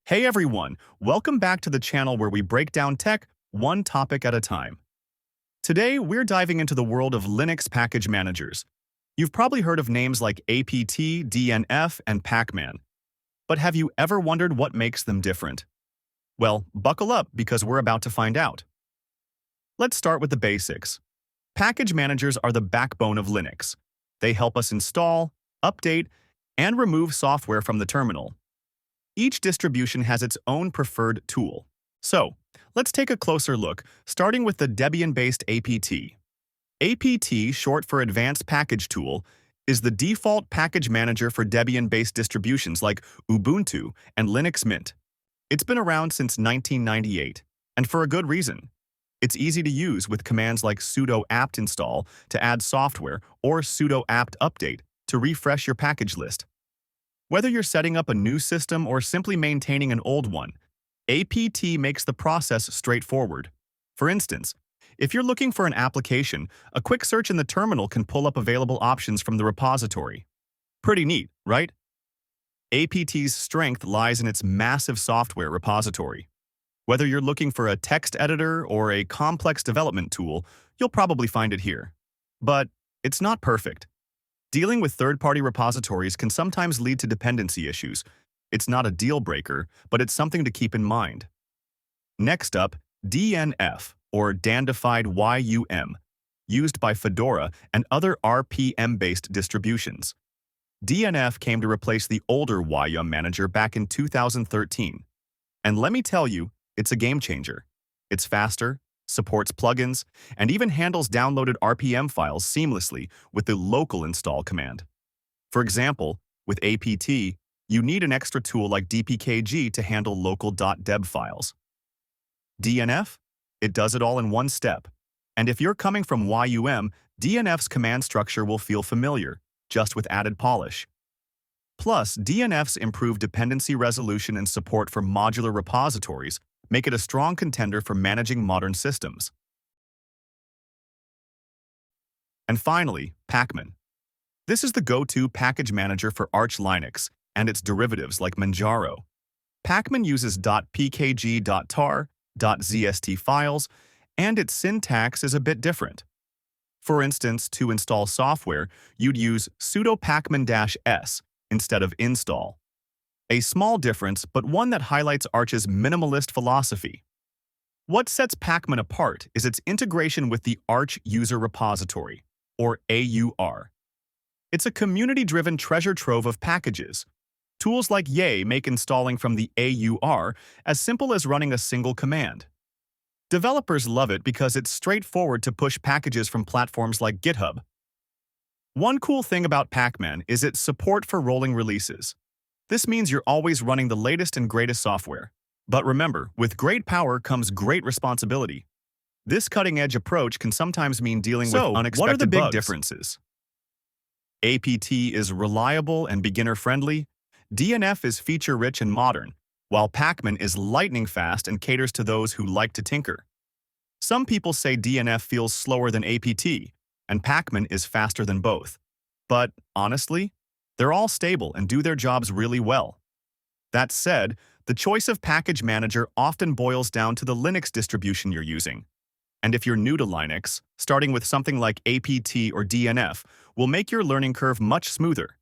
Hey everyone, welcome back to the channel where we break down tech one topic at a time. Today, we're diving into the world of Linux package managers. You've probably heard of names like APT, DNF, and Pacman. But have you ever wondered what makes them different? Well, buckle up because we're about to find out. Let's start with the basics. Package managers are the backbone of Linux. They help us install, update, and remove software from the terminal. Each distribution has its own preferred tool. So, let's take a closer look, starting with the Debian-based APT. APT, short for Advanced Package Tool, is the default package manager for Debian-based distributions like Ubuntu and Linux Mint. It's been around since 1998, and for a good reason. It's easy to use with commands like sudo apt install to add software or sudo apt update to refresh your package list. Whether you're setting up a new system or simply maintaining an old one, APT makes the process straightforward. For instance, if you're looking for an application, a quick search in the terminal can pull up available options from the repository. Pretty neat, right? APT's strength lies in its massive software repository. Whether you're looking for a text editor or a complex development tool, you'll probably find it here. But it's not perfect. Dealing with third-party repositories can sometimes lead to dependency issues. It's not a deal-breaker, but it's something to keep in mind. Next up, DNF, or Dandified YUM, used by Fedora and other RPM-based distributions. DNF came to replace the older YUM manager back in 2013. And let me tell you, it's a game-changer. It's faster, supports plugins, and even handles downloaded RPM files seamlessly with the local install command. For example, with APT, you need an extra tool like dpkg to handle local .deb files. DNF? It does it all in one step. And if you're coming from YUM, DNF's command structure will feel familiar, just with added polish. Plus, DNF's improved dependency resolution and support for modular repositories make it a strong contender for managing modern systems. And finally, Pacman. This is the go-to package manager for Arch Linux and its derivatives like Manjaro. Pacman uses .pkg.tar, .zst files, and its syntax is a bit different. For instance, to install software, you'd use sudo pacman-s instead of install. A small difference, but one that highlights Arch's minimalist philosophy. What sets Pacman apart is its integration with the Arch User Repository, or AUR. It's a community-driven treasure trove of packages. Tools like Yay make installing from the AUR as simple as running a single command. Developers love it because it's straightforward to push packages from platforms like GitHub. One cool thing about Pacman is its support for rolling releases. This means you're always running the latest and greatest software. But remember, with great power comes great responsibility. This cutting-edge approach can sometimes mean dealing with unexpected what are the big bugs. differences? APT is reliable and beginner-friendly. DNF is feature-rich and modern, while Pacman is lightning-fast and caters to those who like to tinker. Some people say DNF feels slower than APT, and Pacman is faster than both. But honestly, they're all stable and do their jobs really well. That said, the choice of package manager often boils down to the Linux distribution you're using. And if you're new to Linux, starting with something like APT or DNF will make your learning curve much smoother.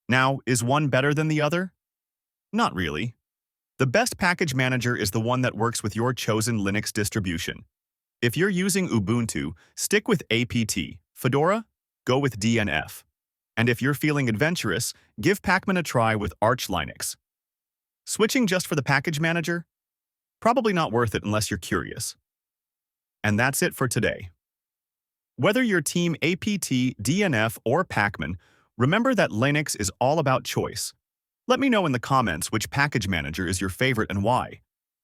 Now, is one better than the other? Not really. The best package manager is the one that works with your chosen Linux distribution. If you're using Ubuntu, stick with APT. Fedora? Go with DNF. And if you're feeling adventurous, give Pacman a try with Arch Linux. Switching just for the package manager? Probably not worth it unless you're curious. And that's it for today. Whether you're team APT, DNF, or Pacman, remember that Linux is all about choice. Let me know in the comments which package manager is your favorite and why.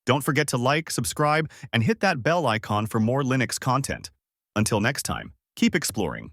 Don't forget to like, subscribe, and hit that bell icon for more Linux content. Until next time, keep exploring.